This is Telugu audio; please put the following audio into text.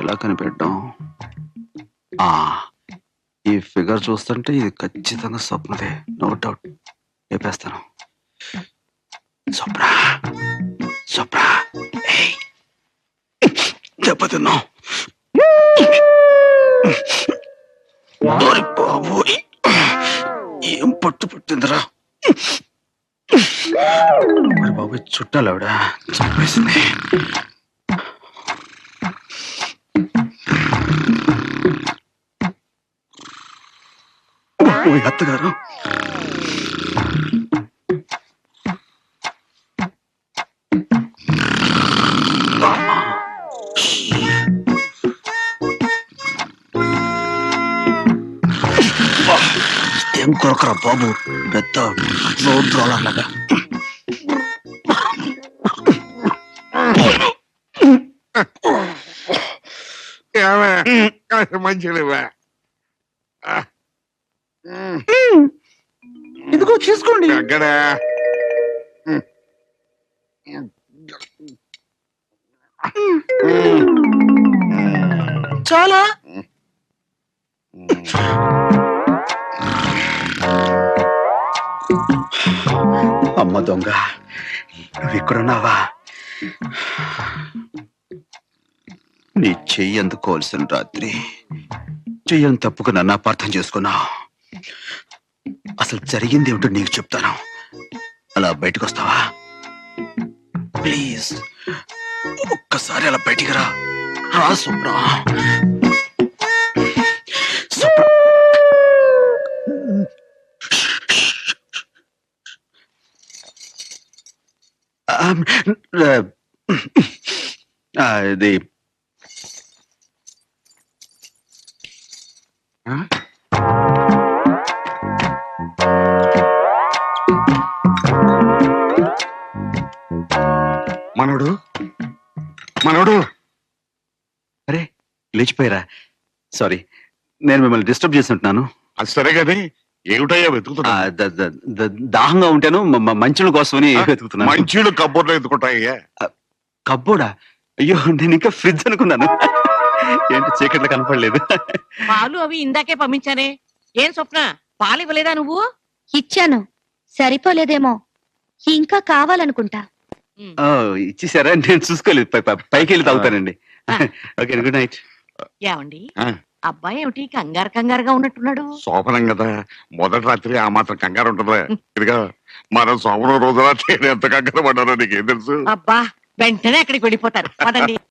ఎలా కనిపెట్టాం? ఆ, ఈ ఫిగర్ చూస్తుంటే ఇది ఖచ్చితంగా స్వప్నదే, నో డౌట్. చెప్పేస్తాను. స్వప్న, స్వప్న, ఏయ్, దెబ్బతిన్నావు. ఓరి బాబోయ్, ఏం పట్టు పట్టిందిరా. మరి బాబోయ్, చుట్టాలు ఆవిడ చంపేసింది. అత్తగారు, ఏం కొరకరా బాబు, పెద్ద రోడ్ రోలర్ లాగా. మంచిగా ఇదిగో తీసుకోండి. అక్కడ చాలా అమ్మ దొంగ, నువ్వు ఇక్కడున్నావా? నీ చెయ్యి అందుకోవాల్సిన రాత్రి చెయ్యని తప్పుకు నన్ను అపార్థం చేసుకున్నావు. అసలు జరిగింది ఏమిటో నీకు చెప్తాను. అలా బయటకు వస్తావా ప్లీజ్? ఒక్కసారి అలా బయటికి రా. రా స్వప్న. స్వప్న, ఇది మనోడు మనోడు అరే, లేచిపోయారా? సారీ, నేను మిమ్మల్ని డిస్టర్బ్ చేసి ఉంటున్నాను. అది సరే కదే, ఏమిటయ్యా వెతుకుతున్నా? దాహంగా ఉంటాను, మంచుల కోసమని వెతుకుతున్నాను. మంచీలు కబ్బోర్లో ఎత్తుకుంటాయ్యా. కబ్బోడా? అయ్యో, నేను ఇంకా ఫ్రిడ్జ్ అనుకున్నాను. ఏంటి చీకట్లో కనపడలేదు. పాలు అవి ఇందాకే పంపించానే. ఏం స్వప్న, పాలు ఇవ్వలేదా నువ్వు? ఇచ్చాను, సరిపోలేదేమో, ఇంకా కావాలనుకుంటా. ఓ, ఇచ్చేసారా? నేను చూసుకోలేదు. పైకి వెళ్ళి తాగుతానండి. Okay, good night. ఏమండి, ఆ. అబ్బాయి ఏమిటి కంగారు కంగారుగా ఉన్నట్టున్నాడు? శోభనం కదా, మొదటి రాత్రి ఆ మాత్రం కంగారు ఉంటుందా? ఇదిగా మనం శోభనం రోజు రాత్రి ఎంత కంగారు పడ్డారో నీకేం తెలుసు? అబ్బా, వెంటనే అక్కడికి వెళ్ళిపోతారు. పదండి.